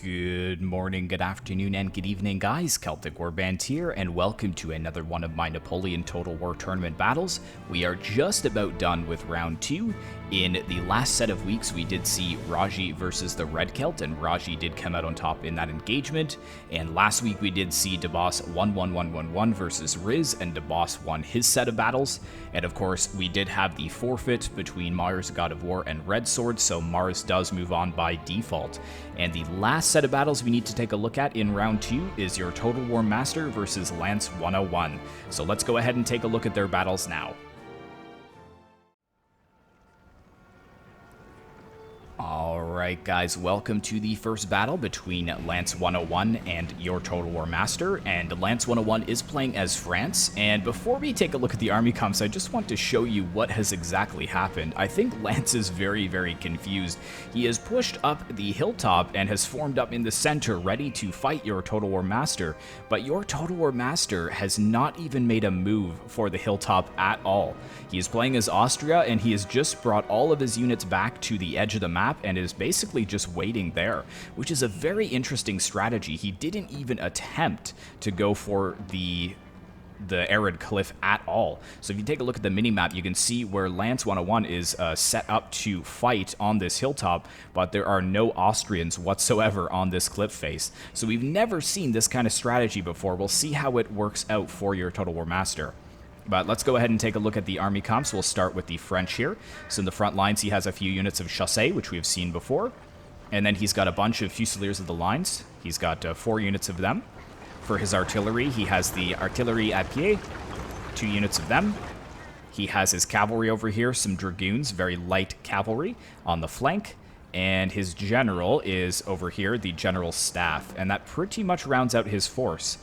Good morning, good afternoon, and good evening, guys. Celtic Warband here, and welcome to another one of my Napoleon Total War tournament battles. We are just about done with round 2. In the last set of weeks, we did see Raji versus the Red Celt, and Raji did come out on top in that engagement. And last week, we did see DeBoss 1-1-1-1-1 versus Riz, and DeBoss won his set of battles. And of course, we did have the forfeit between Mars, God of War, and Red Sword, so Mars does move on by default. And the last set of battles we need to take a look at in round 2 is your Total War Master versus LANSE 101. So let's go ahead and take a look at their battles now. Alright guys, welcome to the first battle between LANSE 101 and your Total War Master, and LANSE 101 is playing as France. And before we take a look at the army comps, I just want to show you what has exactly happened. I think Lance is very confused. He has pushed up the hilltop and has formed up in the center ready to fight your Total War Master, but your Total War Master has not even made a move for the hilltop at all. He is playing as Austria, and he has just brought all of his units back to the edge of the map and is basically just waiting there, which is a very interesting strategy. He didn't even attempt to go for the arid cliff at all. So if you take a look at the minimap, you can see where LANSE 101 is set up to fight on this hilltop, but there are no Austrians whatsoever on this cliff face. So we've never seen this kind of strategy before. We'll see how it works out for your Total War Master. But let's go ahead and take a look at the army comps. We'll start with the French here. So in the front lines, he has a few units of chassé, which we have seen before. And then he's got a bunch of fusiliers of the lines. He's got 4 units of them. For his artillery, he has the artillerie à pied, 2 units of them. He has his cavalry over here, some dragoons, very light cavalry on the flank. And his general is over here, the general staff. And that pretty much rounds out his force.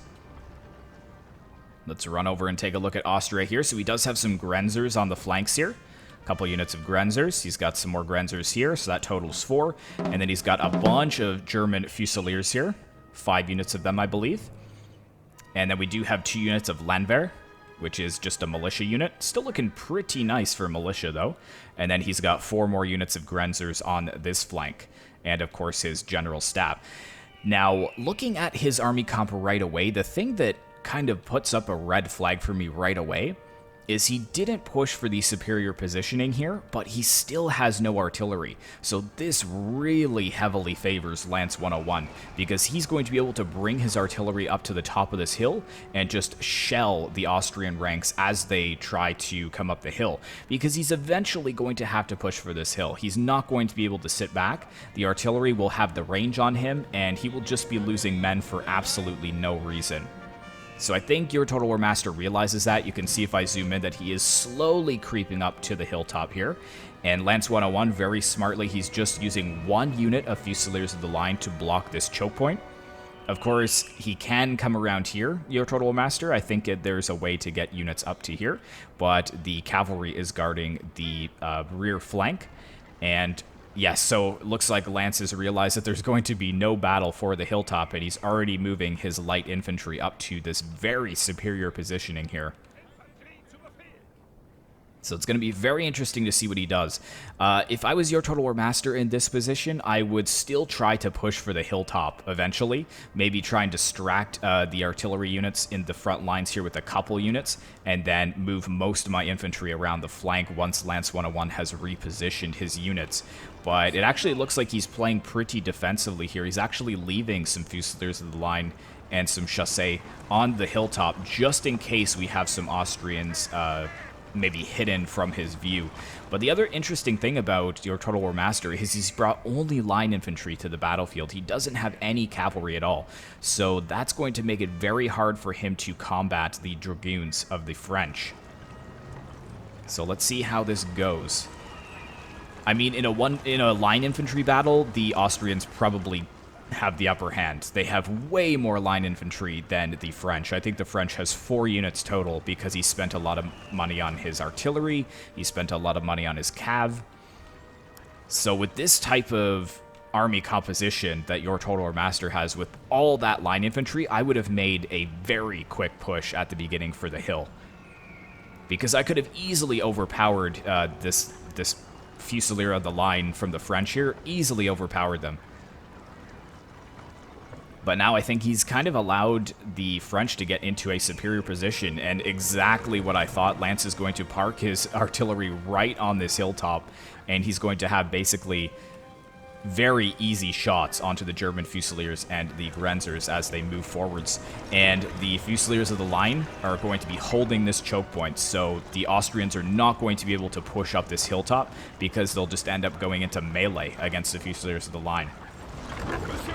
Let's run over and take a look at Austria here. So he does have some Grenzers on the flanks here. A couple units of Grenzers. He's got some more Grenzers here, so that totals 4. And then he's got a bunch of German Fusiliers here. 5 units of them, I believe. And then we do have 2 units of Landwehr, which is just a militia unit. Still looking pretty nice for militia, though. And then he's got 4 more units of Grenzers on this flank. And, of course, his general staff. Now, looking at his army comp right away, the thing that kind of puts up a red flag for me right away is he didn't push for the superior positioning here, but he still has no artillery. So this really heavily favors LANSE 101 because he's going to be able to bring his artillery up to the top of this hill and just shell the Austrian ranks as they try to come up the hill, because he's eventually going to have to push for this hill. He's not going to be able to sit back. The artillery will have the range on him, and he will just be losing men for absolutely no reason. So I think your Total War Master realizes that. You can see if I zoom in that he is slowly creeping up to the hilltop here. And LANSE 101, very smartly, he's just using 1 unit of Fusiliers of the line to block this choke point. Of course, he can come around here, your Total War Master. I think there's a way to get units up to here. But the cavalry is guarding the rear flank. And yes, so it looks like Lance has realized that there's going to be no battle for the hilltop, and he's already moving his light infantry up to this very superior positioning here. So it's going to be very interesting to see what he does. If I was your Total War Master in this position, I would still try to push for the hilltop eventually. Maybe try and distract the artillery units in the front lines here with a couple units, and then move most of my infantry around the flank once LANSE 101 has repositioned his units. But it actually looks like he's playing pretty defensively here. He's actually leaving some Fusiliers of the line and some chassé on the hilltop just in case we have some Austrians maybe hidden from his view. But the other interesting thing about your Total War Master is he's brought only line infantry to the battlefield. He doesn't have any cavalry at all. So that's going to make it very hard for him to combat the dragoons of the French. So let's see how this goes. I mean, in a line infantry battle, the Austrians probably have the upper hand. They have way more line infantry than the French. I think the French has 4 units total because he spent a lot of money on his artillery. He spent a lot of money on his cav. So with this type of army composition that your Total War Master has with all that line infantry, I would have made a very quick push at the beginning for the hill, because I could have easily overpowered this Fusilier of the line from the French here, easily overpowered them. But now I think he's kind of allowed the French to get into a superior position, and exactly what I thought. Lance is going to park his artillery right on this hilltop, and he's going to have basically very easy shots onto the German Fusiliers and the Grenzers as they move forwards. And the Fusiliers of the line are going to be holding this choke point, so the Austrians are not going to be able to push up this hilltop because they'll just end up going into melee against the Fusiliers of the line.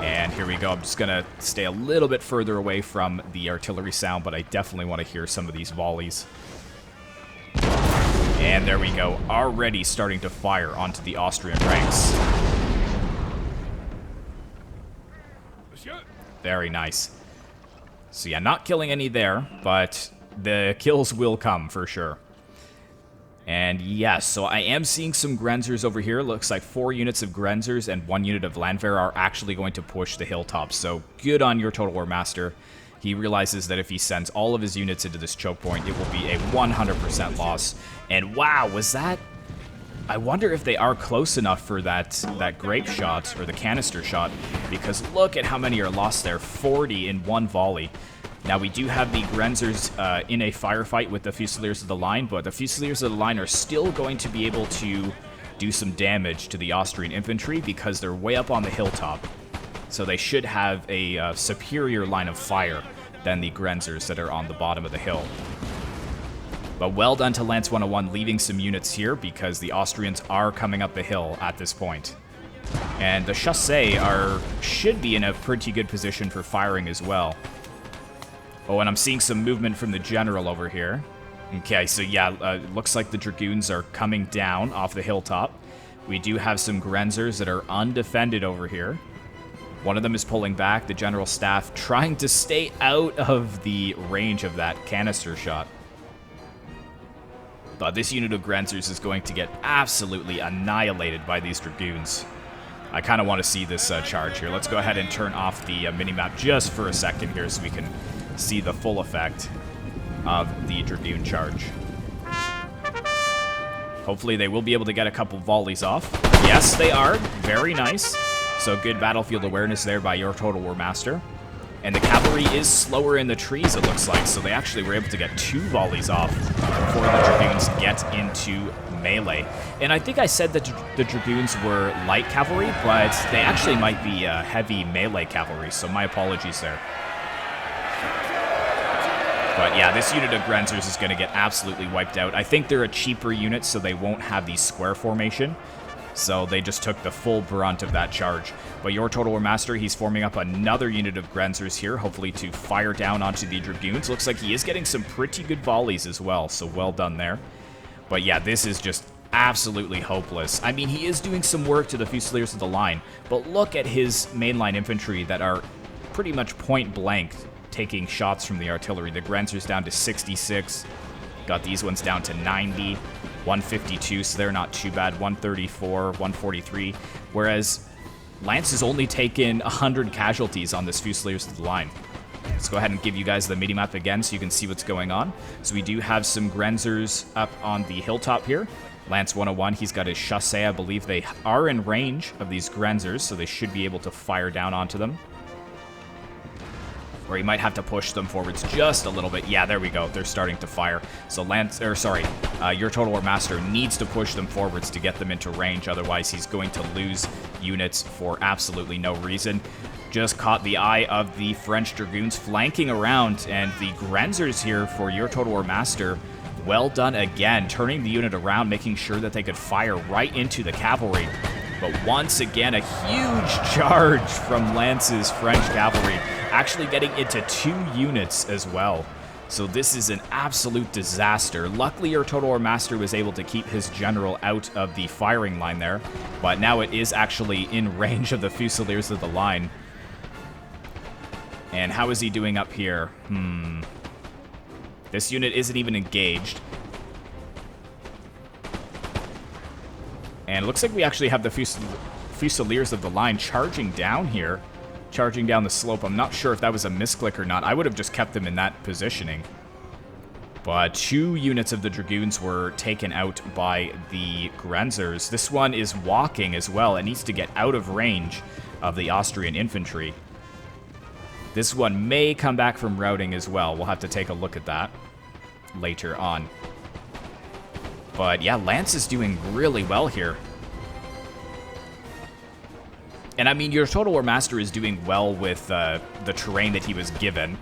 And here we go. I'm just going to stay a little bit further away from the artillery sound, but I definitely want to hear some of these volleys. And there we go. Already starting to fire onto the Austrian ranks. Very nice. So yeah, not killing any there, but the kills will come for sure. And yes, so I am seeing some Grenzers over here. Looks like 4 units of Grenzers and 1 unit of Landwehr are actually going to push the hilltops. So good on your Total War Master. He realizes that if he sends all of his units into this choke point, it will be a 100% loss. And wow, was that... I wonder if they are close enough for that grape shot, or the canister shot, because look at how many are lost there. 40 in one volley. Now, we do have the Grenzers in a firefight with the Fusiliers of the line, but the Fusiliers of the line are still going to be able to do some damage to the Austrian infantry because they're way up on the hilltop. So they should have a superior line of fire than the Grenzers that are on the bottom of the hill. But well done to Lance 101 leaving some units here because the Austrians are coming up the hill at this point. And the Chassés should be in a pretty good position for firing as well. Oh, and I'm seeing some movement from the general over here. Okay, so yeah, looks like the Dragoons are coming down off the hilltop. We do have some Grenzers that are undefended over here. One of them is pulling back, the general staff trying to stay out of the range of that canister shot. But this unit of Grenzers is going to get absolutely annihilated by these Dragoons. I kind of want to see this charge here. Let's go ahead and turn off the minimap just for a second here so we can see the full effect of the Dragoon charge. Hopefully they will be able to get a couple volleys off. Yes, they are. Very nice. So good battlefield awareness there by your Total War Master. And the cavalry is slower in the trees, it looks like, so they actually were able to get 2 volleys off before the Dragoons get into melee. And I think I said that the Dragoons were light cavalry, but they actually might be heavy melee cavalry, so my apologies there. But yeah, this unit of Grenzers is going to get absolutely wiped out. I think they're a cheaper unit, so they won't have the square formation. So they just took the full brunt of that charge. But your Total War Master, he's forming up another unit of Grenzers here, hopefully to fire down onto the Dragoons. Looks like he is getting some pretty good volleys as well, so well done there. But yeah, this is just absolutely hopeless. I mean, he is doing some work to the Fusiliers of the line, but look at his mainline infantry that are pretty much point blank taking shots from the artillery. The Grenzers down to 66. Got these ones down to 90. 152, so they're not too bad. 134, 143. Whereas Lance has only taken 100 casualties on this Fusiliers of the line. Let's go ahead and give you guys the mini-map again so you can see what's going on. So we do have some Grenzers up on the hilltop here. Lance 101, he's got his Chassé. I believe they are in range of these Grenzers, so they should be able to fire down onto them. Or he might have to push them forwards just a little bit. Yeah, there we go. They're starting to fire. So your Total War Master needs to push them forwards to get them into range. Otherwise, he's going to lose units for absolutely no reason. Just caught the eye of the French Dragoons flanking around, and the Grenzers here for your Total War Master. Well done again, turning the unit around, making sure that they could fire right into the cavalry. But once again, a huge charge from Lance's French cavalry, actually getting into 2 units as well. So this is an absolute disaster. Luckily, your Total War Master was able to keep his general out of the firing line there, but now it is actually in range of the Fusiliers of the line. And how is he doing up here? This unit isn't even engaged. And it looks like we actually have the Fusiliers of the line charging down here. Charging down the slope. I'm not sure if that was a misclick or not. I would have just kept them in that positioning. But 2 units of the Dragoons were taken out by the Grenzers. This one is walking as well. It needs to get out of range of the Austrian infantry. This one may come back from routing as well. We'll have to take a look at that later on. But yeah, Lance is doing really well here. And I mean, your Total War Master is doing well with the terrain that he was given.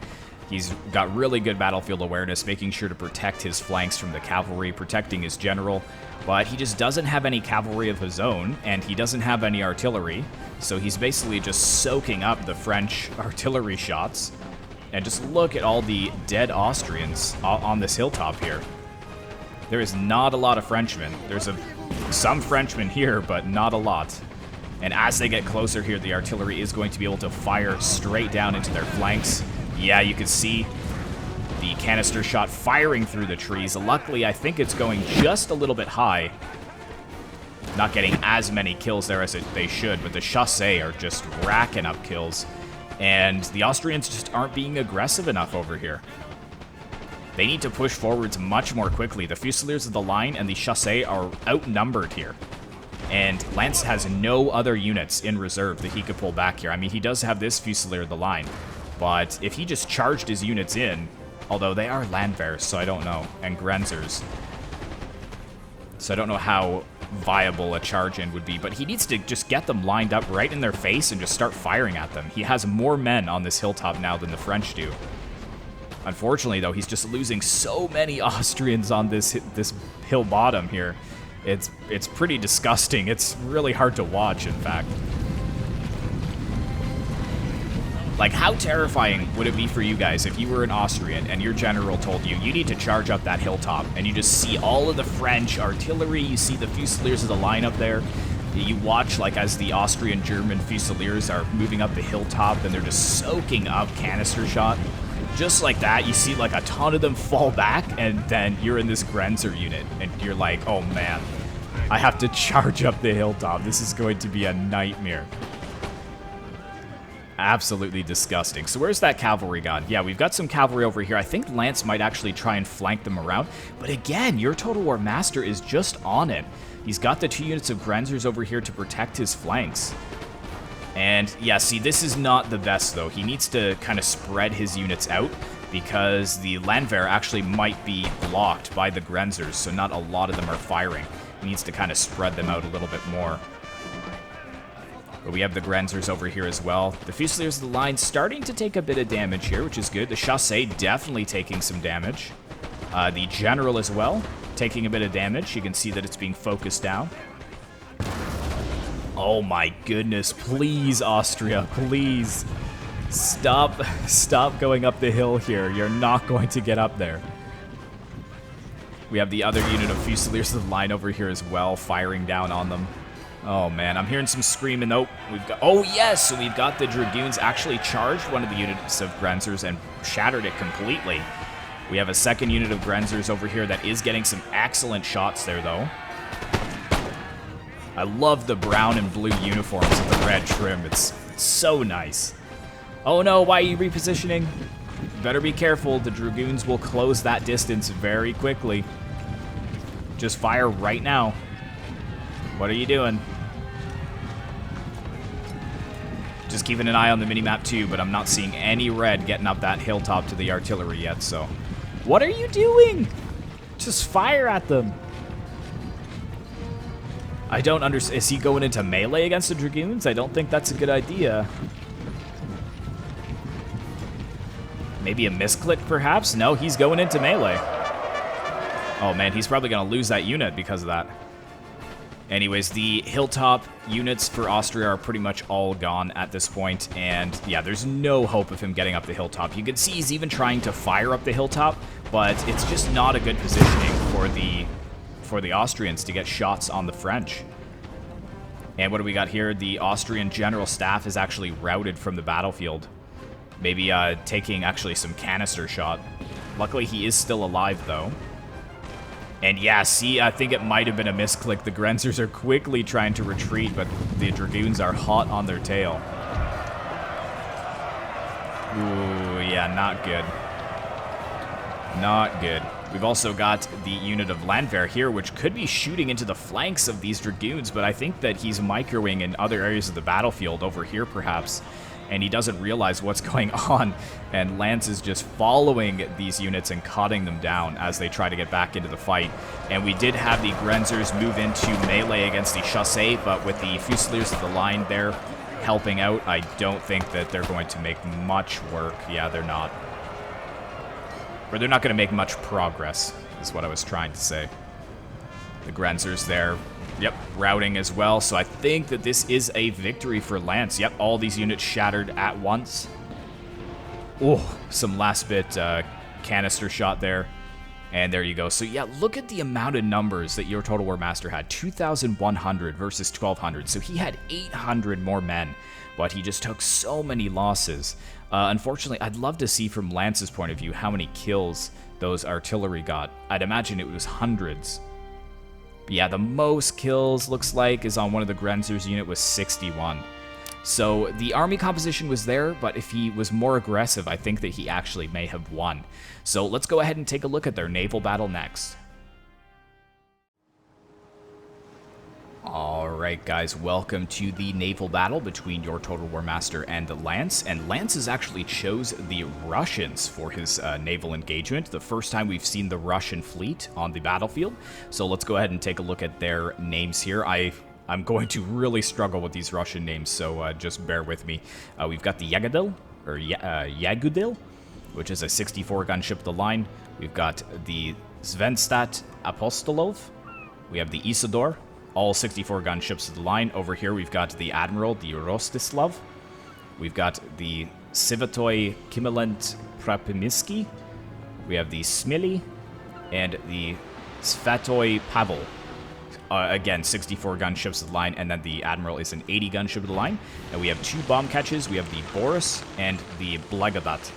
He's got really good battlefield awareness, making sure to protect his flanks from the cavalry, protecting his general. But he just doesn't have any cavalry of his own, and he doesn't have any artillery. So he's basically just soaking up the French artillery shots. And just look at all the dead Austrians on this hilltop here. There is not a lot of Frenchmen. There's some Frenchmen here, but not a lot. And as they get closer here, the artillery is going to be able to fire straight down into their flanks. Yeah, you can see the canister shot firing through the trees. Luckily, I think it's going just a little bit high. Not getting as many kills there as they should, but the chasse are just racking up kills. And the Austrians just aren't being aggressive enough over here. They need to push forwards much more quickly. The Fusiliers of the line and the chasse are outnumbered here. And Lance has no other units in reserve that he could pull back here. I mean, he does have this Fusilier of the line, but if he just charged his units in, although they are Landwehrs, so I don't know, and Grenzers, so I don't know how viable a charge in would be, but he needs to just get them lined up right in their face and just start firing at them. He has more men on this hilltop now than the French do. Unfortunately, though, he's just losing so many Austrians on this hill bottom here. It's pretty disgusting. It's really hard to watch, in fact. Like, how terrifying would it be for you guys if you were an Austrian and your general told you, you need to charge up that hilltop, and you just see all of the French artillery, you see the Fusiliers of the line up there, you watch, like, as the Austrian-German Fusiliers are moving up the hilltop, and they're just soaking up canister shot. Just like that, you see, like, a ton of them fall back, and then you're in this Grenzer unit, and you're like, oh, man, I have to charge up the hilltop. This is going to be a nightmare. Absolutely disgusting. So where's that cavalry gone? Yeah, we've got some cavalry over here. I think Lance might actually try and flank them around. But again, your Total War Master is just on it. He's got the 2 units of Grenzers over here to protect his flanks. And yeah, see, this is not the best, though. He needs to kind of spread his units out because the Landwehr actually might be blocked by the Grenzers, so not a lot of them are firing. He needs to kind of spread them out a little bit more. But we have the Grenzers over here as well. The Fusiliers of the line starting to take a bit of damage here, which is good. The chasse definitely taking some damage. The general as well, taking a bit of damage. You can see that it's being focused down. Oh my goodness, please, Austria, please. Stop going up the hill here. You're not going to get up there. We have the other unit of Fusiliers of the line over here as well, firing down on them. Oh man, I'm hearing some screaming. Oh, oh yes, so we've got the Dragoons actually charged one of the units of Grenzers and shattered it completely. We have a second unit of Grenzers over here that is getting some excellent shots there, though. I love the brown and blue uniforms with the red trim. It's so nice. Oh no, why are you repositioning? You better be careful. The Dragoons will close that distance very quickly. Just fire right now. What are you doing? Just keeping an eye on the minimap too, but I'm not seeing any red getting up that hilltop to the artillery yet, so. What are you doing? Just fire at them. I don't understand. Is he going into melee against the Dragoons? I don't think that's a good idea. Maybe a misclick, perhaps? No, he's going into melee. Oh man, he's probably going to lose that unit because of that. Anyways, the hilltop units for Austria are pretty much all gone at this point, and yeah, there's no hope of him getting up the hilltop. You can see he's even trying to fire up the hilltop, but it's just not a good positioning for the Austrians to get shots on the French. And what do we got here? The Austrian general staff is actually routed from the battlefield. Maybe taking actually some canister shot. Luckily, he is still alive, though. And yeah, see, I think it might have been a misclick. The Grenzers are quickly trying to retreat, but the Dragoons are hot on their tail. Ooh, yeah, not good. Not good. We've also got the unit of Landwehr here, which could be shooting into the flanks of these Dragoons, but I think that he's microwing in other areas of the battlefield, over here perhaps. and he doesn't realize what's going on, and Lance is just following these units and cutting them down as they try to get back into the fight. And we did have the Grenzers move into melee against the Chassé, but with the Fusiliers of the line there helping out, I don't think that they're going to make much work. Yeah, they're not. Or they're not going to make much progress, is what I was trying to say. The Grenzers there, yep, routing as well. So I think that this is a victory for Lance. Yep, all these units shattered at once. Oh, some last bit canister shot there. And there you go. So yeah, look at the amount of numbers that your Total War Master had. 2,100 versus 1,200. So he had 800 more men, but he just took so many losses. Unfortunately, I'd love to see from Lance's point of view how many kills those artillery got. I'd imagine it was hundreds. But yeah, the most kills looks like is on one of the Grenzers unit with 61. So the army composition was there, but if he was more aggressive, I think that he actually may have won. So let's go ahead and take a look at their naval battle next. Alright guys, welcome to the naval battle between your Total War Master and the Lance. And Lance has actually chose the Russians for his naval engagement. The first time we've seen the Russian fleet on the battlefield. So let's go ahead and take a look at their names here. I'm going to really struggle with these Russian names, so just bear with me. We've got the Yagudil, or Yagudil, which is a 64-gun ship of the line. We've got the Svenstadt Apostolov. We have the Isidor, all 64-gun ships of the line. Over here, we've got the Admiral, the Rostislav. We've got the Sivatoy Kimilent Prapimiski. We have the Smili, and the Svatoy Pavel. Again, 64-gun ships of the line, and then the Admiral is an 80-gun ship of the line. And we have two bomb catches. We have the Boris and the Blagodat.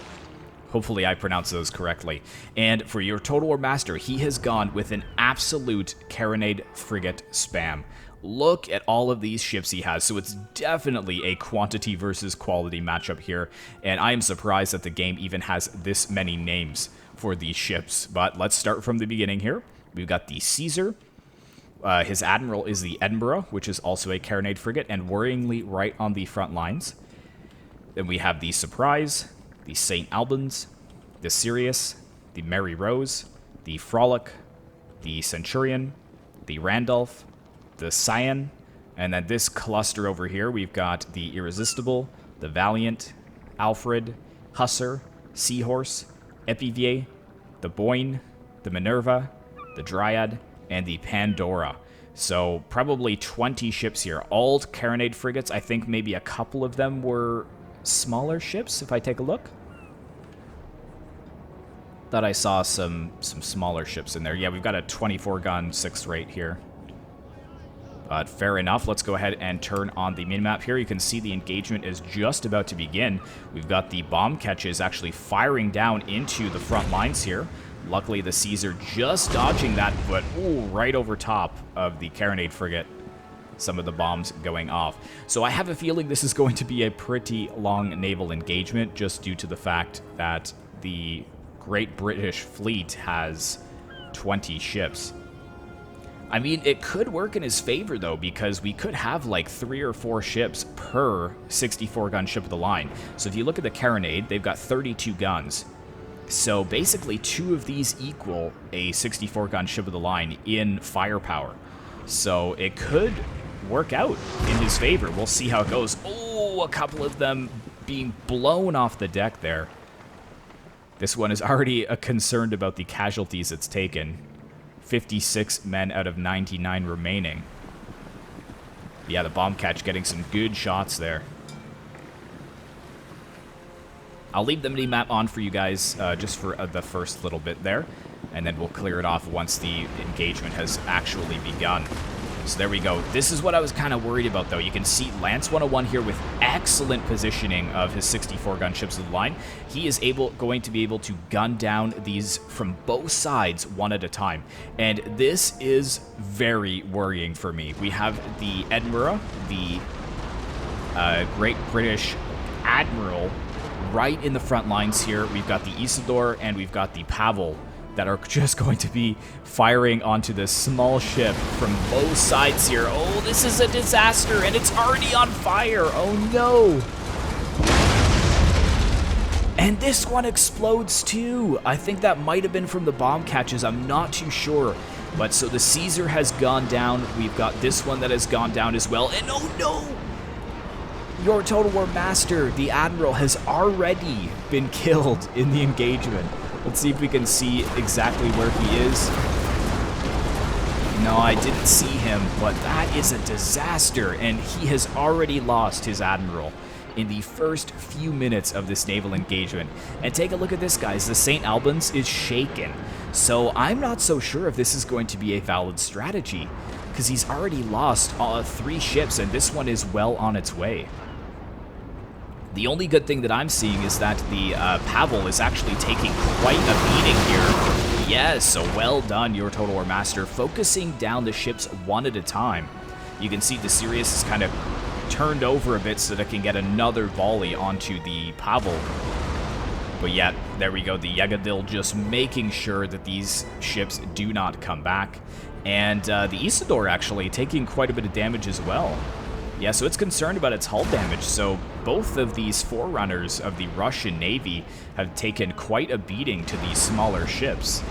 Hopefully I pronounced those correctly. And for your Total War Master, he has gone with an absolute carronade frigate spam. Look at all of these ships he has. So it's definitely a quantity versus quality matchup here. And I am surprised that the game even has this many names for these ships. But let's start from the beginning here. We've got the Caesar. His Admiral is the Edinburgh, which is also a carronade frigate, and worryingly right on the front lines. Then we have the Surprise, the St. Albans, the Sirius, the Mary Rose, the Frolic, the Centurion, the Randolph, the Cyan, and then this cluster over here, we've got the Irresistible, the Valiant, Alfred, Hussar, Seahorse, Epivier, the Boyne, the Minerva, the Dryad, and the Pandora. So probably 20 ships here, all carronade frigates. I think maybe a couple of them were smaller ships, if I take a look. Thought I saw some smaller ships in there. Yeah, we've got a 24-gun 6th rate here. But fair enough. Let's go ahead and turn on the minimap here. You can see the engagement is just about to begin. We've got the bomb catches actually firing down into the front lines here. Luckily, the Caesar just dodging that, but ooh, right over top of the carronade frigate. Some of the bombs going off. So I have a feeling this is going to be a pretty long naval engagement, just due to the fact that the Great British Fleet has 20 ships. I mean, it could work in his favor, though, because we could have like 3 or 4 ships per 64-gun ship of the line. So if you look at the carronade, they've got 32 guns. So basically 2 of these equal a 64-gun ship of the line in firepower. So it could work out in his favor. We'll see how it goes. Oh, a couple of them being blown off the deck there. This one is already concerned about the casualties it's taken. 56 men out of 99 remaining. Yeah, the bomb catch getting some good shots there. I'll leave the mini-map on for you guys just for the first little bit there, and then we'll clear it off once the engagement has actually begun. So there we go. This is what I was kind of worried about, though. You can see Lance 101 here with excellent positioning of his 64-gun ships of the line. He is going to be able to gun down these from both sides one at a time. And this is very worrying for me. We have the Edinburgh, the Great British Admiral, right in the front lines here. We've got the Isidore and we've got the Pavel that are just going to be firing onto this small ship from both sides here. Oh, this is a disaster, and it's already on fire. Oh, no. And this one explodes too. I think that might have been from the bomb catches. I'm not too sure. But so the Caesar has gone down. We've got this one that has gone down as well. And oh no! Your Total War Master, the Admiral, has already been killed in the engagement. Let's see if we can see exactly where he is. No, I didn't see him, but that is a disaster. And he has already lost his Admiral in the first few minutes of this naval engagement. And take a look at this, guys. The St. Albans is shaken. So I'm not so sure if this is going to be a valid strategy, because he's already lost 3 ships, and this one is well on its way. The only good thing that I'm seeing is that the Pavel is actually taking quite a beating here. Yes, so well done, your Total War Master, focusing down the ships one at a time. You can see the Sirius is kind of turned over a bit so that it can get another volley onto the Pavel. But yeah, there we go. The Yagadil just making sure that these ships do not come back. And the Isidore actually taking quite a bit of damage as well. Yeah, so it's concerned about its hull damage. So both of these forerunners of the Russian Navy have taken quite a beating to these smaller ships.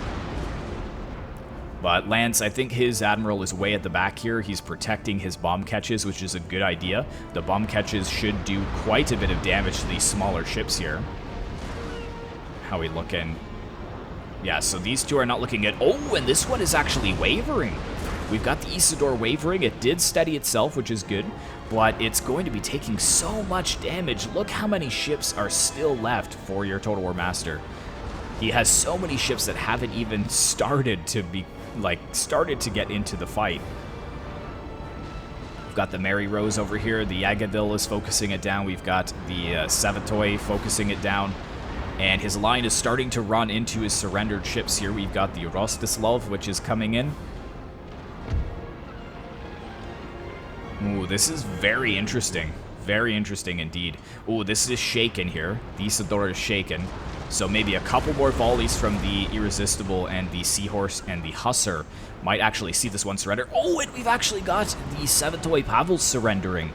But Lance, I think his Admiral is way at the back here. He's protecting his bomb catches, which is a good idea. The bomb catches should do quite a bit of damage to these smaller ships here. How we looking? Yeah, so these two are not looking at... Oh, and this one is actually wavering. We've got the Isidore wavering. It did steady itself, which is good, but it's going to be taking so much damage. Look how many ships are still left for your Total War Master. He has so many ships that haven't even started to be... started to get into the fight. We've got the Mary Rose over here. The Yagadil is focusing it down. We've got the Savatoy focusing it down. And his line is starting to run into his surrendered ships here. We've got the Rostislav, which is coming in. Ooh, this is very interesting. Very interesting indeed. Ooh, this is shaken here. The Isidore is shaken. So maybe a couple more volleys from the Irresistible and the Seahorse and the Hussar might actually see this one surrender. Oh, and we've actually got the Savatoy Pavel surrendering.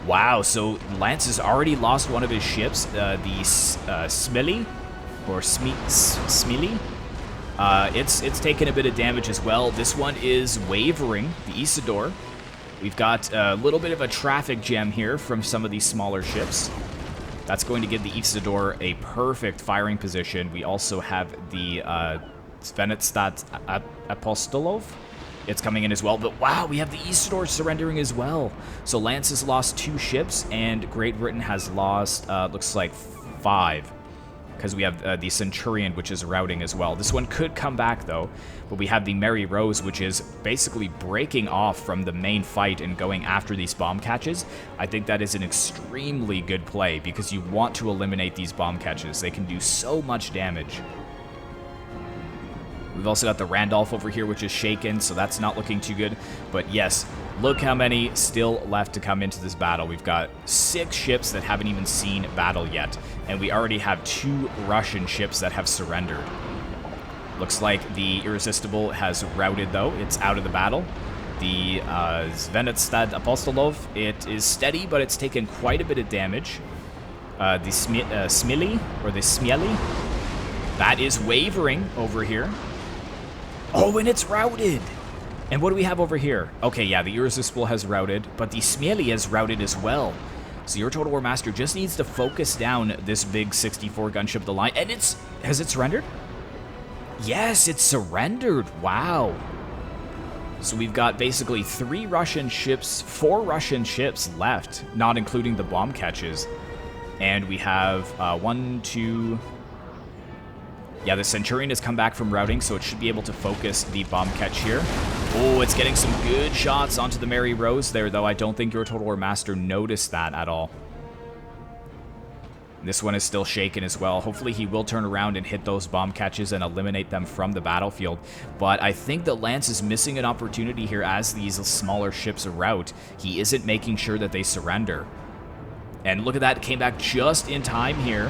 Wow, so Lance has already lost one of his ships, the Smiley, or Smiley. It's taken a bit of damage as well. This one is wavering, the Isidore. We've got a little bit of a traffic jam here from some of these smaller ships. That's going to give the Isidore a perfect firing position. We also have the Svenetstad Apostolov. It's coming in as well, but wow, we have the Isidore surrendering as well. So Lance has lost 2 ships, and Great Britain has lost, looks like 5. Because we have the Centurion, which is routing as well. This one could come back, though. But we have the Mary Rose, which is basically breaking off from the main fight and going after these bomb catches. I think that is an extremely good play, because you want to eliminate these bomb catches. They can do so much damage. We've also got the Randolph over here, which is shaken, so that's not looking too good. But yes, look how many still left to come into this battle. We've got 6 ships that haven't even seen battle yet, and we already have 2 Russian ships that have surrendered. Looks like the Irresistible has routed, though. It's out of the battle. The Svenetstad Apostolov, it is steady, but it's taken quite a bit of damage. The Smiley, or the Smieli, that is wavering over here. Oh, and it's routed! And what do we have over here? Okay, yeah, the Irresistible has routed, but the Smieli has routed as well. So your Total War Master just needs to focus down this big 64 gunship, the line, and has it surrendered? Yes, it's surrendered. Wow. So we've got basically 4 Russian ships left, not including the bomb catches. And we have 1, 2... Yeah, the Centurion has come back from routing, so it should be able to focus the bomb catch here. Oh, it's getting some good shots onto the Mary Rose there, though. I don't think your Total War Master noticed that at all. This one is still shaken as well. Hopefully he will turn around and hit those bomb catches and eliminate them from the battlefield. But I think that Lance is missing an opportunity here as these smaller ships rout. He isn't making sure that they surrender. And look at that, it came back just in time here.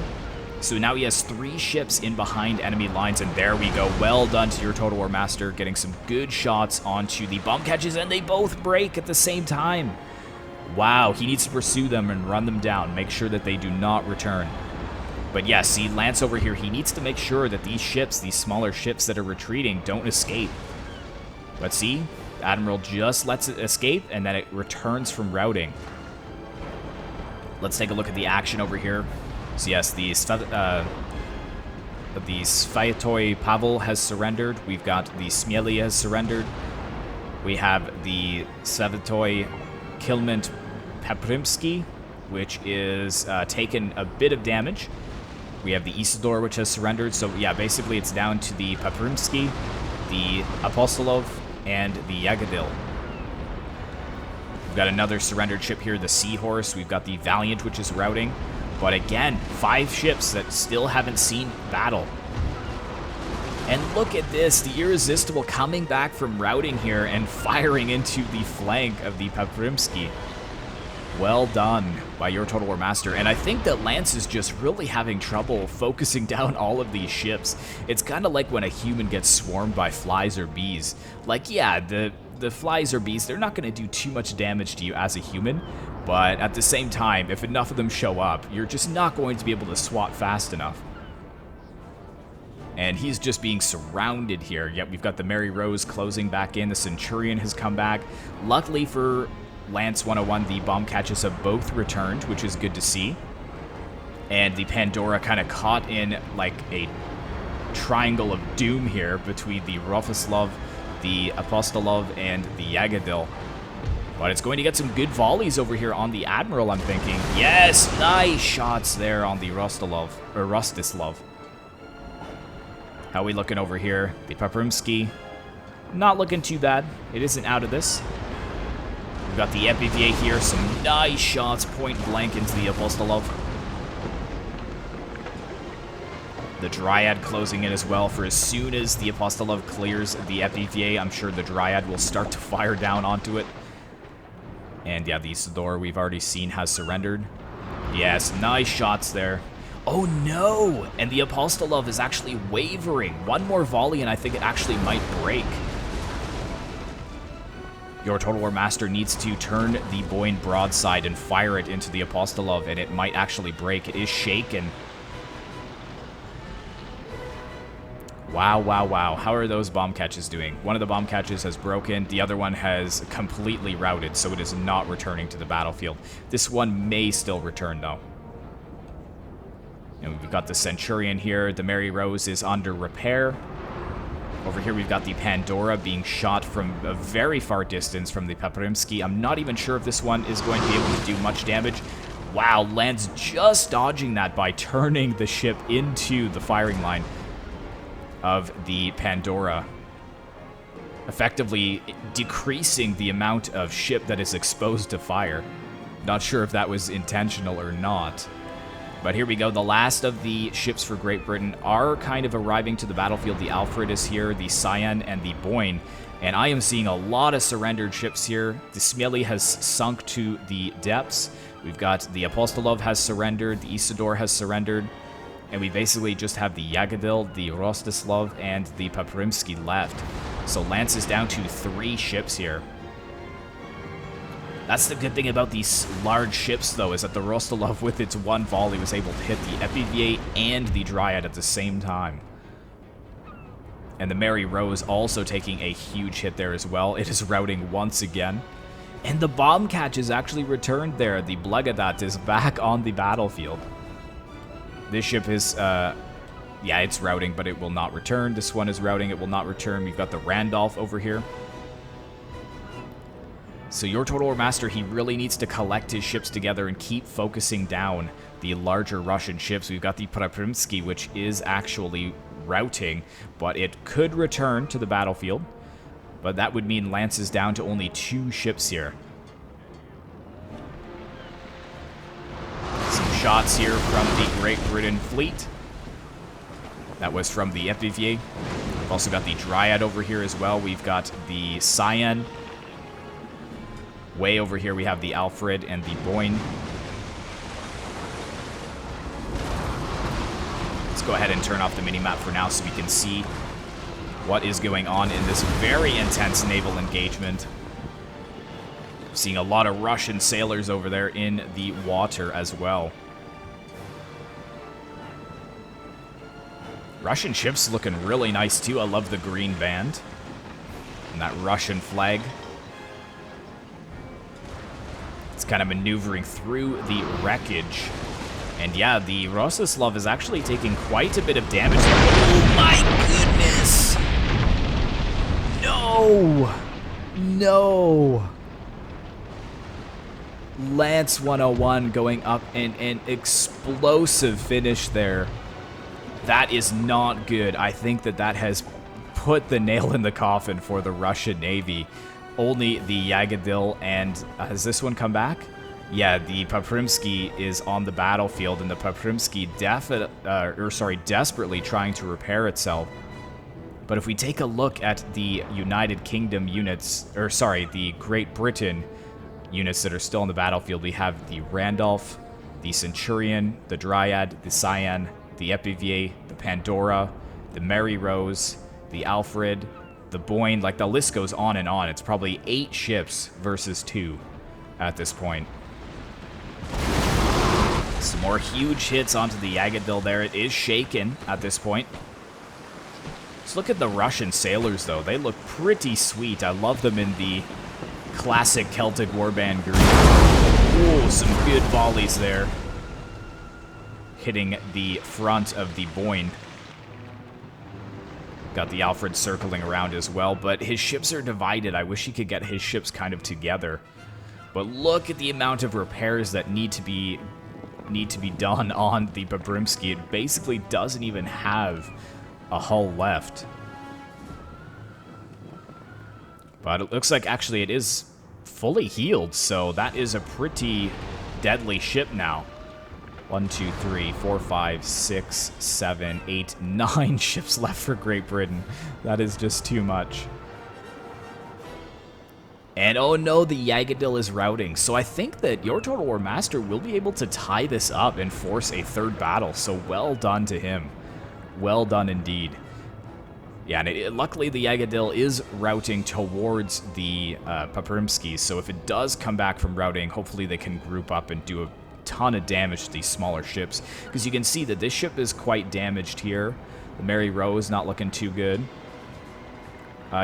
So now he has 3 ships in behind enemy lines, and there we go. Well done to your Total War Master, getting some good shots onto the bomb catches, and they both break at the same time. Wow, he needs to pursue them and run them down. Make sure that they do not return. But yeah, see, Lance over here, he needs to make sure that these ships, these smaller ships that are retreating, don't escape. But see, Admiral just lets it escape, and then it returns from routing. Let's take a look at the action over here. So yes, the Sviatoi Pavel has surrendered. We've got the Smieli has surrendered. We have the Sviatoi Kilment Paprimsky, which is taken a bit of damage. We have the Isidor, which has surrendered. So yeah, basically it's down to the Paprimsky, the Apostolov, and the Yagadil. We've got another surrendered ship here, the Seahorse. We've got the Valiant, which is routing. But again, 5 ships that still haven't seen battle. And look at this, the Irresistible coming back from routing here and firing into the flank of the Paprimsky. Well done by your Total War Master. And I think that Lance is just really having trouble focusing down all of these ships. It's kind of like when a human gets swarmed by flies or bees. Like, yeah, the flies or bees, they're not going to do too much damage to you as a human. But at the same time, if enough of them show up, you're just not going to be able to swat fast enough. And he's just being surrounded here. Yet we've got the Mary Rose closing back in. The Centurion has come back. Luckily for Lance 101, the bomb catches have both returned, which is good to see. And the Pandora kind of caught in like a triangle of doom here between the Rofislav, the Apostolov, and the Yagadil. But it's going to get some good volleys over here on the Admiral, I'm thinking. Yes, nice shots there on the Rostislav. How are we looking over here? The Paprimsky, not looking too bad. It isn't out of this. We've got the Epivier here, some nice shots point blank into the Apostolov. The Dryad closing in as well, for as soon as the Apostolov clears the Epivier, I'm sure the Dryad will start to fire down onto it. And yeah, the Isidore we've already seen has surrendered. Yes, nice shots there. Oh no! And the Apostolov is actually wavering. One more volley and I think it actually might break. Your Total War Master needs to turn the Boyne broadside and fire it into the Apostolov, and it might actually break. It is shaken. Wow, wow, wow. How are those bomb catches doing? One of the bomb catches has broken. The other one has completely routed, so it is not returning to the battlefield. This one may still return, though. And we've got the Centurion here. The Mary Rose is under repair. Over here, we've got the Pandora being shot from a very far distance from the Paprimsky. I'm not even sure if this one is going to be able to do much damage. Wow, Lance just dodging that by turning the ship into the firing line of the Pandora, effectively decreasing the amount of ship that is exposed to fire. Not sure if that was intentional or not. But here we go. The last of the ships for Great Britain are kind of arriving to the battlefield. The Alfred is here, the Cyan, and the Boyne. And I am seeing a lot of surrendered ships here. The Smieli has sunk to the depths. We've got the Apostolov has surrendered. The Isidore has surrendered. And we basically just have the Yagadil, the Rostislav, and the Paprimsky left. So Lance is down to 3 ships here. That's the good thing about these large ships, though, is that the Rostolov, with its one volley, was able to hit the Epivier and the Dryad at the same time. And the Mary Rose also taking a huge hit there as well. It is routing once again. And the bomb catch is actually returned there. The Blegadat is back on the battlefield. This ship is, yeah, it's routing, but it will not return. This one is routing, it will not return. We've got the Randolph over here. So your Total War Master, he really needs to collect his ships together and keep focusing down the larger Russian ships. We've got the Paprimsky, which is actually routing, but it could return to the battlefield. But that would mean Lance is down to only 2 ships here. Some shots here from the Great Britain fleet. That was from the Epivier. We've also got the Dryad over here as well. We've got the Cyan. Way over here we have the Alfred and the Boyne. Let's go ahead and turn off the minimap for now so we can see what is going on in this very intense naval engagement. Seeing a lot of Russian sailors over there in the water as well. Russian ships looking really nice too. I love the green band and that Russian flag. It's kind of maneuvering through the wreckage. And yeah, the Rostislav is actually taking quite a bit of damage. Oh my goodness! No! No! Lance 101 going up in an explosive finish there. That is not good. I think that that has put the nail in the coffin for the Russian Navy. Only the Yagodil and... has this one come back? Yeah, the Poprimsky is on the battlefield, and the Poprimsky desperately trying to repair itself. But if we take a look at the United Kingdom units, or sorry, the Great Britain units that are still on the battlefield, we have the Randolph, the Centurion, the Dryad, the Cyan, the Epivier, the Pandora, the Mary Rose, the Alfred, the Boyne. Like, the list goes on and on. It's probably 8 ships versus 2 at this point. Some more huge hits onto the Yagodil there. It is shaken at this point. Let's look at the Russian sailors, though. They look pretty sweet. I love them in the classic Celtic warband green. Oh, some good volleys there. Hitting the front of the Boyne. Got the Alfred circling around as well, but his ships are divided. I wish he could get his ships kind of together. But look at the amount of repairs that need to be done on the Poprimsky. It basically doesn't even have a hull left. But it looks like actually it is fully healed, so that is a pretty deadly ship now. 1, 2, 3, 4, 5, 6, 7, 8, 9 ships left for Great Britain. That is just too much. And oh no, the Yagodil is routing. So I think that your Total War Master will be able to tie this up and force a third battle. So well done to him. Well done indeed. Yeah, and luckily the Yagodil is routing towards the Poprimsky. So if it does come back from routing, hopefully they can group up and do a ton of damage to these smaller ships. Because you can see that this ship is quite damaged here. The Mary Rose not looking too good.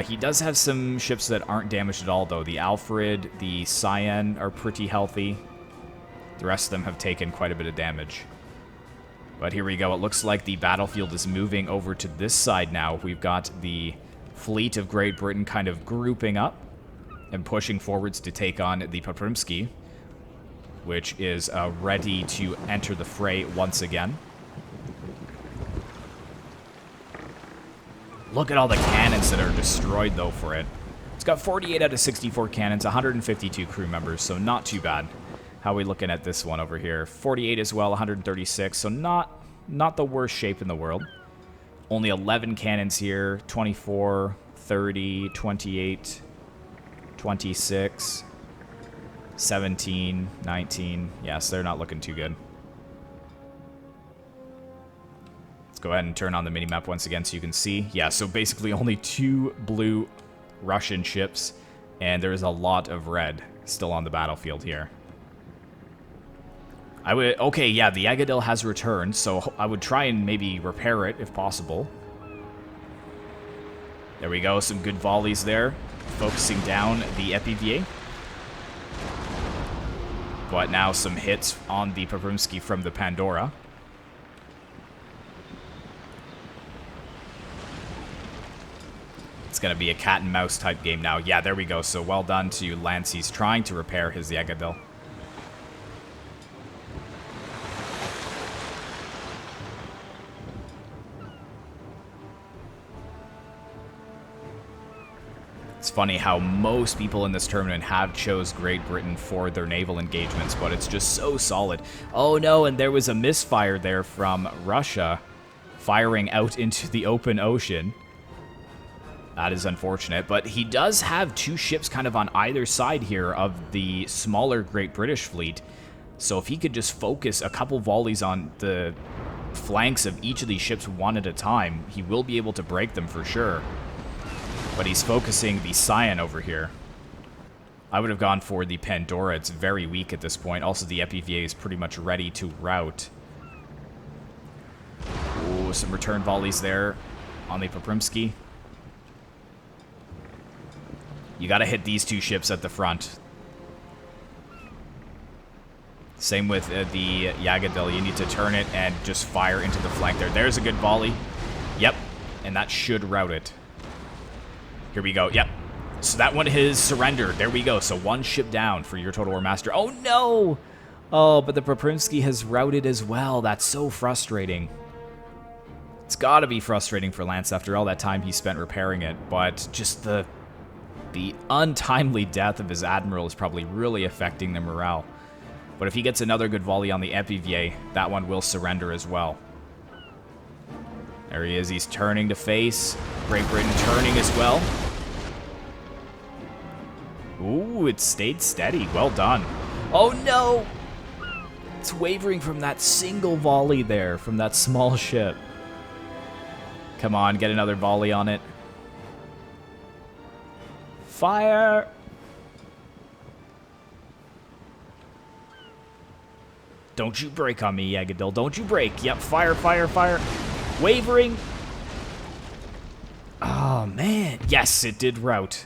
He does have some ships that aren't damaged at all, though. The Alfred, the Cyan are pretty healthy. The rest of them have taken quite a bit of damage. But here we go. It looks like the battlefield is moving over to this side now. We've got the fleet of Great Britain kind of grouping up and pushing forwards to take on the Poprimsky, which is ready to enter the fray once again. Look at all the cannons that are destroyed, though, for it. It's got 48 out of 64 cannons, 152 crew members, so not too bad. How are we looking at this one over here? 48 as well, 136, so not the worst shape in the world. Only 11 cannons here, 24, 30, 28, 26, 17, 19. Yes, they're not looking too good. Go ahead and turn on the minimap once again so you can see. Yeah, so basically only 2 blue Russian ships, and there's a lot of red still on the battlefield here. Okay, yeah, the Yagodil has returned, so I would try and maybe repair it if possible. There we go, some good volleys there, focusing down the Epivier. But now some hits on the Poprimsky from the Pandora. It's going to be a cat and mouse type game now. Yeah, there we go. So well done to LANSE. He's trying to repair his Yagodil. It's funny how most people in this tournament have chose Great Britain for their naval engagements, but it's just so solid. Oh no, and there was a misfire there from Russia, firing out into the open ocean. That is unfortunate, but he does have 2 ships kind of on either side here of the smaller Great British fleet. So if he could just focus a couple volleys on the flanks of each of these ships one at a time, he will be able to break them for sure. But he's focusing the Cyan over here. I would have gone for the Pandora. It's very weak at this point. Also, the Epivier is pretty much ready to rout. Ooh, some return volleys there on the Poprimsky. You got to hit these two ships at the front. Same with the Yagadil. You need to turn it and just fire into the flank there. There's a good volley. Yep. And that should rout it. Here we go. Yep. So that one has surrendered. There we go. So one ship down for your Total War Master. Oh, no! Oh, but the Poprimsky has routed as well. That's so frustrating. It's got to be frustrating for Lance after all that time he spent repairing it. But just the untimely death of his Admiral is probably really affecting the morale. But if he gets another good volley on the Epivier, that one will surrender as well. There he is. He's turning to face. Great Britain turning as well. Ooh, it stayed steady. Well done. Oh, no! It's wavering from that single volley there, from that small ship. Come on, get another volley on it. Fire! Don't you break on me, Yagadil. Don't you break. Yep, fire, fire, fire. Wavering. Oh, man. Yes, it did rout.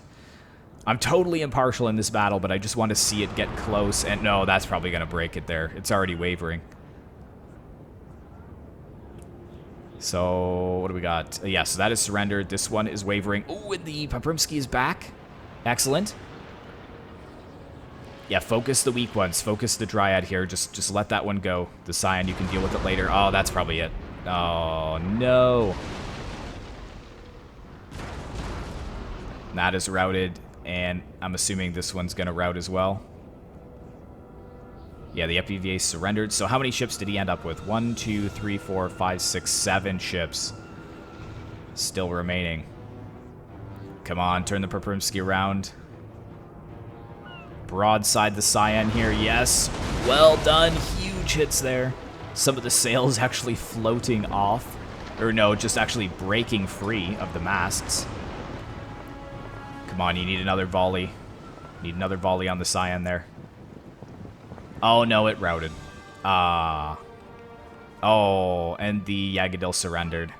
I'm totally impartial in this battle, but I just want to see it get close. And no, that's probably going to break it there. It's already wavering. So, what do we got? Yeah, so that is surrendered. This one is wavering. Ooh, and the Poprimsky is back. Excellent. Yeah, focus the weak ones. Focus the Dryad here. Just let that one go. The Scion, you can deal with it later. Oh, that's probably it. Oh, no. That is routed, and I'm assuming this one's going to rout as well. Yeah, the FPVA surrendered. So how many ships did he end up with? 1, 2, 3, 4, 5, 6, 7 ships still remaining. Come on, turn the Poprimsky around. Broadside the Scion here, yes. Well done, huge hits there. Some of the sails actually floating off. Or no, just actually breaking free of the masts. Come on, you need another volley. Need another volley on the Scion there. Oh no, it routed. Oh, and the Yagadil surrendered.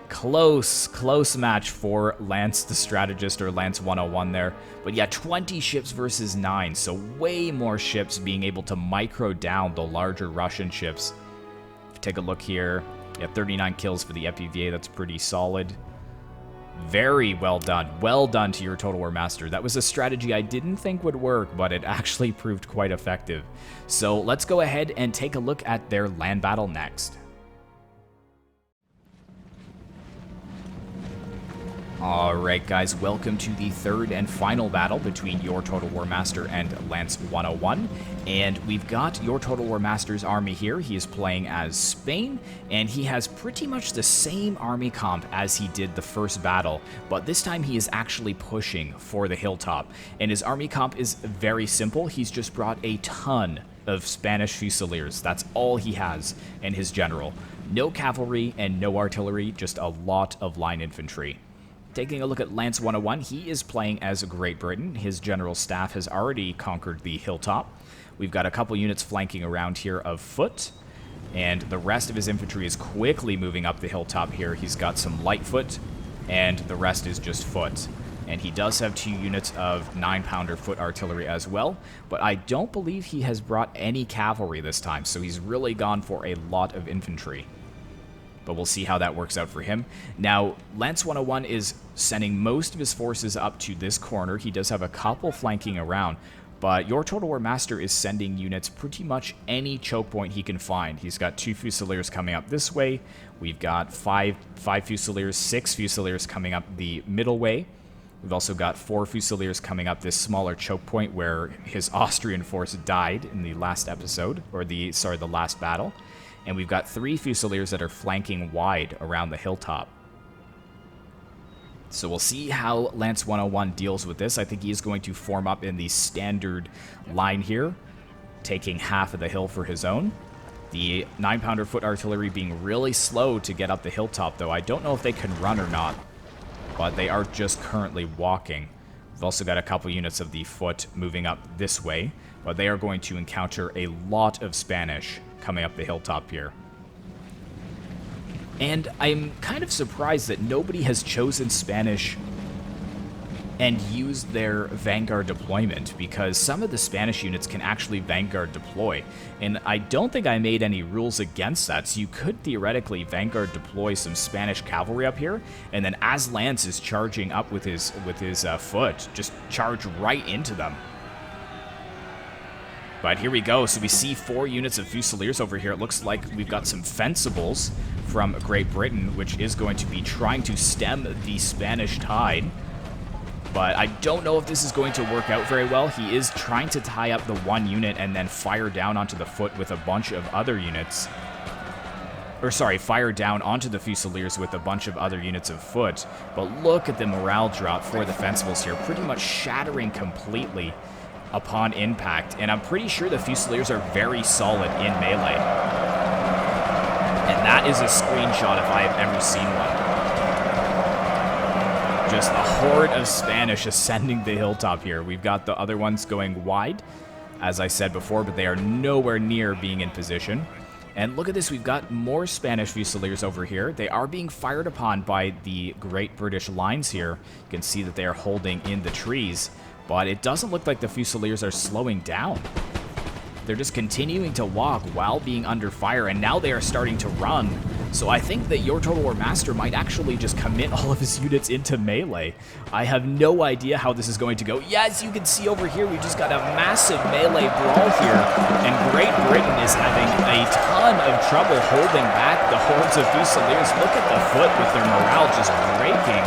Close match for Lance the Strategist, or Lance 101 there. But yeah, 20 ships versus 9, so way more ships being able to micro down the larger Russian ships. If you take a look here, yeah, 39 kills for the FPVA, that's pretty solid. Very well done. Well done to your Total War Master. That was a strategy I didn't think would work, but it actually proved quite effective. So let's go ahead and take a look at their land battle next. Alright guys, welcome to the third and final battle between your Total War Master and Lance 101. And we've got your Total War Master's army here. He is playing as Spain, and he has pretty much the same army comp as he did the first battle, but this time he is actually pushing for the hilltop. And his army comp is very simple. He's just brought a ton of Spanish Fusiliers. That's all he has in his general. No cavalry and no artillery, just a lot of line infantry. Taking a look at Lance 101, he is playing as Great Britain. His general staff has already conquered the hilltop. We've got a couple units flanking around here of foot, and the rest of his infantry is quickly moving up the hilltop here. He's got some light foot, and the rest is just foot. And he does have 2 units of 9-pounder foot artillery as well, but I don't believe he has brought any cavalry this time, so he's really gone for a lot of infantry. But we'll see how that works out for him. Now, Lance 101 is sending most of his forces up to this corner. He does have a couple flanking around, but your Total War Master is sending units pretty much any choke point he can find. He's got 2 Fusiliers coming up this way. We've got 5 Fusiliers, 6 Fusiliers coming up the middle way. We've also got 4 Fusiliers coming up this smaller choke point where his Austrian force died in the last episode, or the last battle. And we've got 3 Fusiliers that are flanking wide around the hilltop. So we'll see how Lance 101 deals with this. I think he is going to form up in the standard line here, taking half of the hill for his own. The 9-pounder foot artillery being really slow to get up the hilltop, though. I don't know if they can run or not, but they are just currently walking. We've also got a couple units of the foot moving up this way, but they are going to encounter a lot of Spanish coming up the hilltop here. And I'm kind of surprised that nobody has chosen Spanish and used their Vanguard deployment, because some of the Spanish units can actually Vanguard deploy. And I don't think I made any rules against that, so you could theoretically Vanguard deploy some Spanish cavalry up here, and then as Lance is charging up with his foot, just charge right into them. But here we go. So we see 4 units of Fusiliers over here. It looks like we've got some Fencibles from Great Britain, which is going to be trying to stem the Spanish tide. But I don't know if this is going to work out very well. He is trying to tie up the 1 unit and then fire down onto the foot with a bunch of other units. Or sorry, fire down onto the Fusiliers with a bunch of other units of foot. But look at the morale drop for the Fencibles here. Pretty much shattering completely upon impact. And I'm pretty sure the Fusiliers are very solid in melee. And that is a screenshot if I have ever seen one. Just a horde of Spanish ascending the hilltop here. We've got the other ones going wide, as I said before, but they are nowhere near being in position. And look at this, we've got more Spanish Fusiliers over here. They are being fired upon by the Great British lines here. You can see that they are holding in the trees, but it doesn't look like the Fusiliers are slowing down. They're just continuing to walk while being under fire, and now they are starting to run. So I think that your Total War Master might actually just commit all of his units into melee. I have no idea how this is going to go. Yeah, as you can see over here, we just got a massive melee brawl here, and Great Britain is having a ton of trouble holding back the hordes of Fusiliers. Look at the foot with their morale just breaking.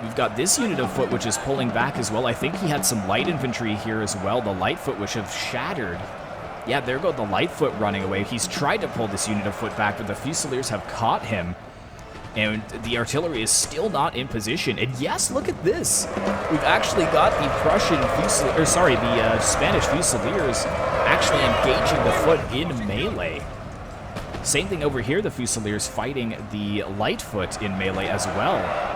We've got this unit of foot which is pulling back as well. I think he had some light infantry here as well, the light foot which have shattered. Yeah, there go the light foot running away. He's tried to pull this unit of foot back, but the Fusiliers have caught him. And the artillery is still not in position. And yes, look at this. We've actually got the the Spanish Fusiliers actually engaging the foot in melee. Same thing over here, the Fusiliers fighting the light foot in melee as well.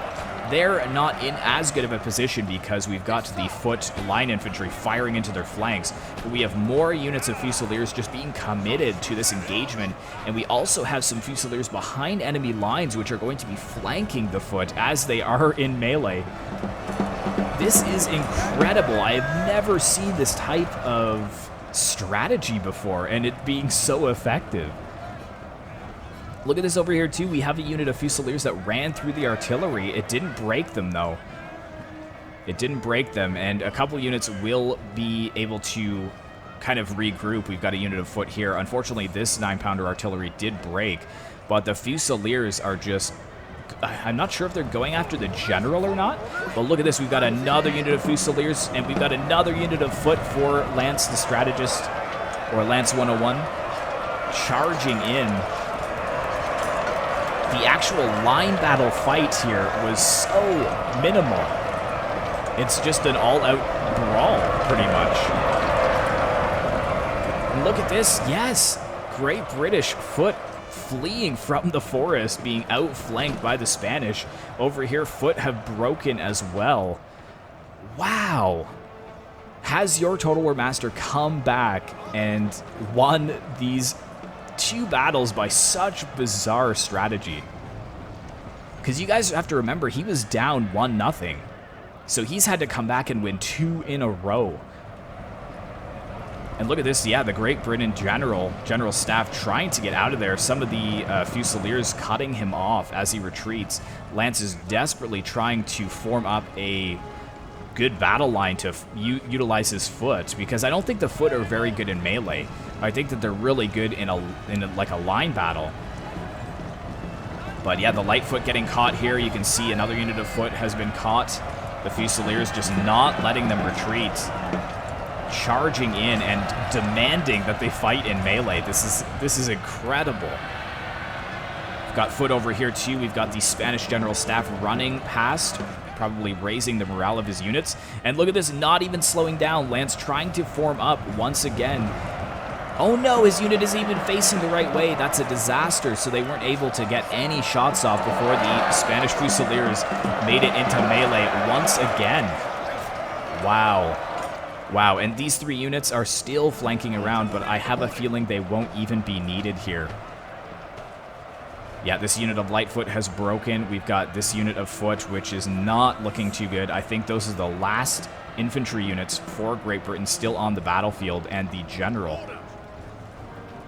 They're not in as good of a position because we've got the foot line infantry firing into their flanks, but we have more units of Fusiliers just being committed to this engagement, and we also have some Fusiliers behind enemy lines which are going to be flanking the foot as they are in melee. This is incredible. I have never seen this type of strategy before, and it being so effective. Look at this over here, too. We have a unit of Fusiliers that ran through the artillery. It didn't break them, though. It didn't break them, and a couple units will be able to kind of regroup. We've got a unit of foot here. Unfortunately, this 9-pounder artillery did break, but the Fusiliers are just... I'm not sure if they're going after the general or not, but look at this. We've got another unit of Fusiliers, and we've got another unit of foot for Lance the Strategist, or Lance 101, charging in. The actual line battle fight here was so minimal. It's just an all-out brawl, pretty much. And look at this. Yes, Great British foot fleeing from the forest, being outflanked by the Spanish. Over here, foot have broken as well. Wow. Has your Total War Master come back and won these 2 battles by such bizarre strategy? Because you guys have to remember, he was down 1-0. So he's had to come back and win 2 in a row. And look at this, yeah, the Great Britain General Staff trying to get out of there. Some of the Fusiliers cutting him off as he retreats. Lance is desperately trying to form up a good battle line to utilize his foot, because I don't think the foot are very good in melee. I think that they're really good in like a line battle. But yeah, the light foot getting caught here. You can see another unit of foot has been caught. The Fusiliers just not letting them retreat, charging in and demanding that they fight in melee. This is incredible. We've got foot over here too. We've got the Spanish General Staff running past, probably raising the morale of his units. And look at this, not even slowing down. Lance trying to form up once again. Oh no, his unit isn't even facing the right way. That's a disaster. So they weren't able to get any shots off before the Spanish Fusiliers made it into melee once again. Wow. Wow, and these 3 units are still flanking around, but I have a feeling they won't even be needed here. Yeah, this unit of Lightfoot has broken. We've got this unit of Foot, which is not looking too good. I think those are the last infantry units for Great Britain still on the battlefield, and the general.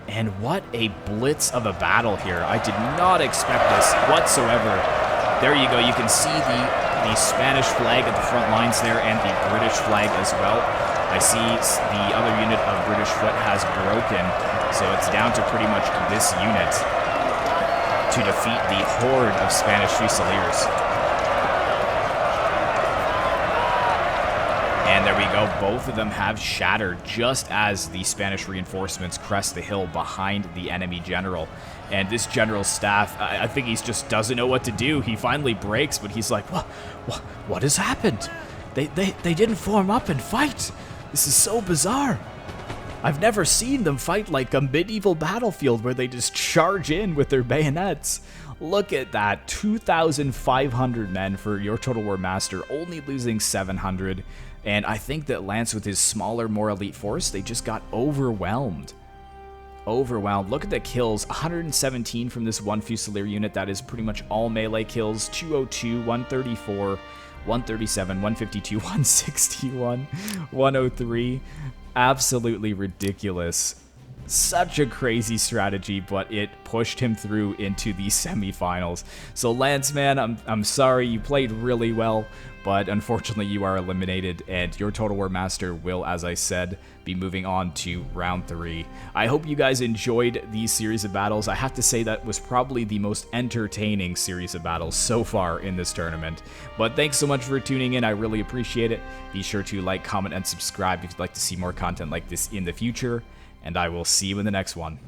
And what a blitz of a battle here. I did not expect this whatsoever. There you go. You can see the Spanish flag at the front lines there, and the British flag as well. I see the other unit of British Foot has broken, so it's down to pretty much this unit to defeat the horde of Spanish Fusiliers. And there we go, both of them have shattered just as the Spanish reinforcements crest the hill behind the enemy general. And this general's staff, I think he just doesn't know what to do. He finally breaks, but he's like, what has happened? They didn't form up and fight. This is so bizarre. I've never seen them fight like a medieval battlefield where they just charge in with their bayonets. Look at that, 2,500 men for your Total War Master, only losing 700. And I think that Lance, with his smaller, more elite force, they just got overwhelmed. Look at the kills, 117 from this one Fusilier unit. That is pretty much all melee kills, 202, 134, 137, 152, 161, 103. Absolutely ridiculous. Such a crazy strategy, but it pushed him through into the semifinals. So Lance, man, I'm sorry, you played really well, but unfortunately you are eliminated, and your Total War Master will, as I said, be moving on to round 3. I hope you guys enjoyed these series of battles. I have to say that was probably the most entertaining series of battles so far in this tournament. But thanks so much for tuning in. I really appreciate it. Be sure to like, comment, and subscribe if you'd like to see more content like this in the future. And I will see you in the next one.